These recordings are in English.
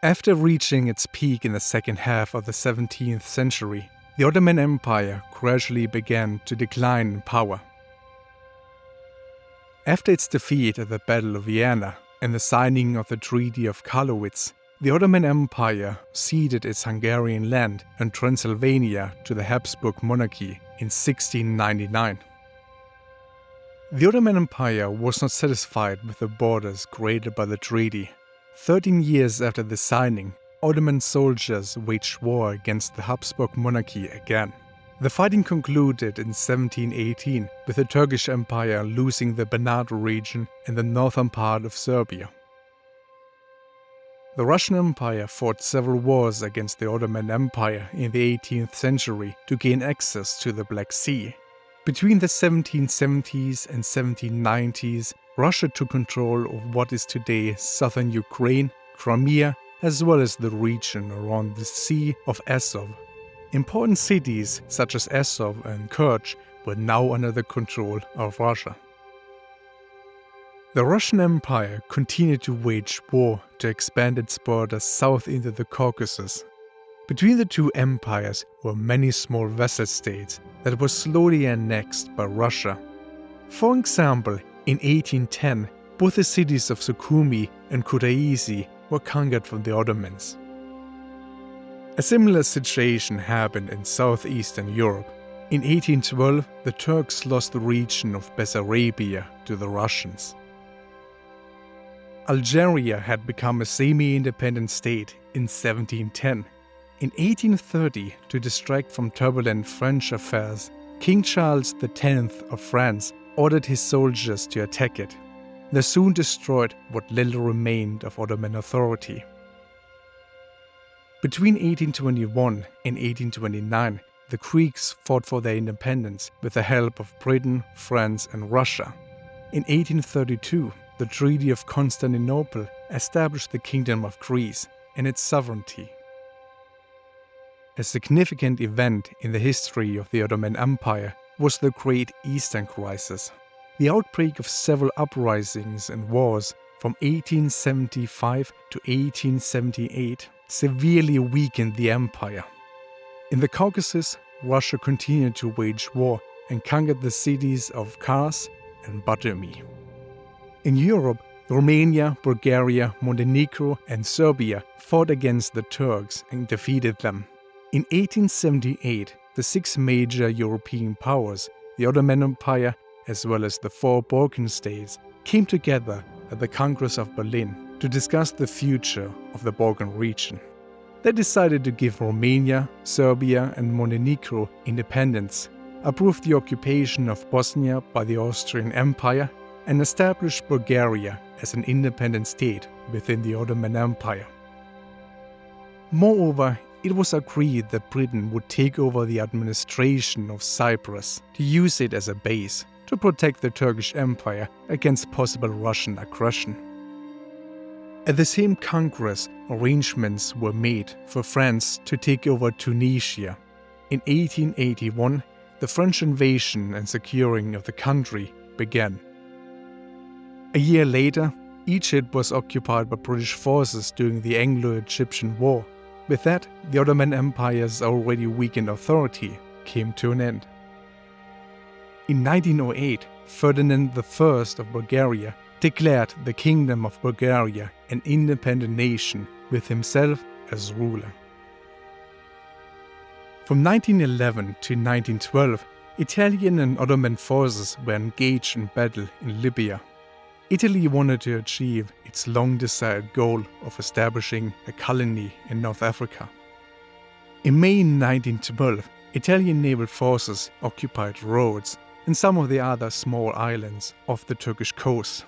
After reaching its peak in the second half of the 17th century, the Ottoman Empire gradually began to decline in power. After its defeat at the Battle of Vienna and the signing of the Treaty of Karlowitz, the Ottoman Empire ceded its Hungarian land and Transylvania to the Habsburg monarchy in 1699. The Ottoman Empire was not satisfied with the borders created by the treaty. 13 years after the signing, Ottoman soldiers waged war against the Habsburg monarchy again. The fighting concluded in 1718 with the Turkish Empire losing the Banat region and the northern part of Serbia. The Russian Empire fought several wars against the Ottoman Empire in the 18th century to gain access to the Black Sea. Between the 1770s and 1790s, Russia took control of what is today southern Ukraine, Crimea, as well as the region around the Sea of Azov. Important cities such as Azov and Kerch were now under the control of Russia. The Russian Empire continued to wage war to expand its borders south into the Caucasus. Between the two empires were many small vassal states that were slowly annexed by Russia. For example, in 1810, both the cities of Sukhumi and Kutaisi were conquered from the Ottomans. A similar situation happened in southeastern Europe. In 1812, the Turks lost the region of Bessarabia to the Russians. Algeria had become a semi-independent state in 1710. In 1830, to distract from turbulent French affairs, King Charles X of France ordered his soldiers to attack it. They soon destroyed what little remained of Ottoman authority. Between 1821 and 1829, the Greeks fought for their independence with the help of Britain, France, and Russia. In 1832, the Treaty of Constantinople established the Kingdom of Greece and its sovereignty. A significant event in the history of the Ottoman Empire was the Great Eastern Crisis. The outbreak of several uprisings and wars from 1875 to 1878 severely weakened the empire. In the Caucasus, Russia continued to wage war and conquered the cities of Kars and Batumi. In Europe, Romania, Bulgaria, Montenegro, and Serbia fought against the Turks and defeated them. In 1878, the six major European powers, the Ottoman Empire, as well as the four Balkan states, came together at the Congress of Berlin to discuss the future of the Balkan region. They decided to give Romania, Serbia, and Montenegro independence, approve the occupation of Bosnia by the Austrian Empire, and establish Bulgaria as an independent state within the Ottoman Empire. Moreover, it was agreed that Britain would take over the administration of Cyprus to use it as a base to protect the Turkish Empire against possible Russian aggression. At the same Congress, arrangements were made for France to take over Tunisia. In 1881, the French invasion and securing of the country began. A year later, Egypt was occupied by British forces during the Anglo-Egyptian War. With that, the Ottoman Empire's already weakened authority came to an end. In 1908, Ferdinand I of Bulgaria declared the Kingdom of Bulgaria an independent nation with himself as ruler. From 1911 to 1912, Italian and Ottoman forces were engaged in battle in Libya. Italy wanted to achieve its long-desired goal of establishing a colony in North Africa. In May 1912, Italian naval forces occupied Rhodes and some of the other small islands off the Turkish coast.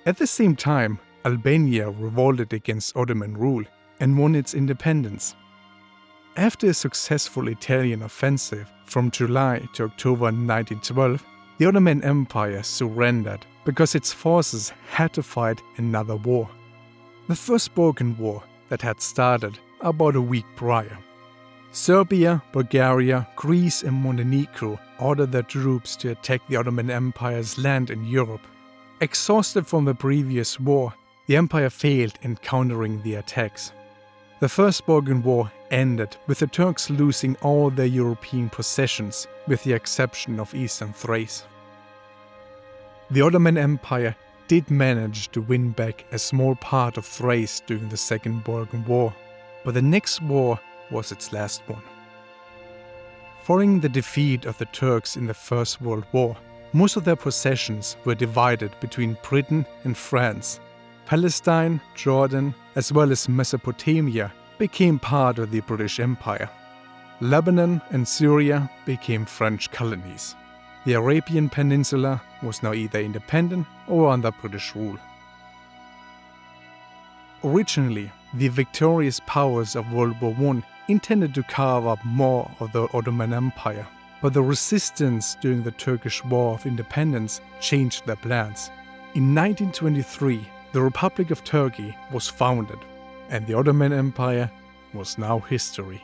At the same time, Albania revolted against Ottoman rule and won its independence. After a successful Italian offensive from July to October 1912, the Ottoman Empire surrendered because its forces had to fight another war. The First Balkan War that had started about a week prior. Serbia, Bulgaria, Greece, and Montenegro ordered their troops to attack the Ottoman Empire's land in Europe. Exhausted from the previous war, the empire failed in countering the attacks. The First Borgian War ended with the Turks losing all their European possessions, with the exception of eastern Thrace. The Ottoman Empire did manage to win back a small part of Thrace during the Second Borgian War, but the next war was its last one. Following the defeat of the Turks in the First World War, most of their possessions were divided between Britain and France. Palestine, Jordan, as well as Mesopotamia became part of the British Empire. Lebanon and Syria became French colonies. The Arabian Peninsula was now either independent or under British rule. Originally, the victorious powers of World War I intended to carve up more of the Ottoman Empire, but the resistance during the Turkish War of Independence changed their plans. In 1923, the Republic of Turkey was founded, and the Ottoman Empire was now history.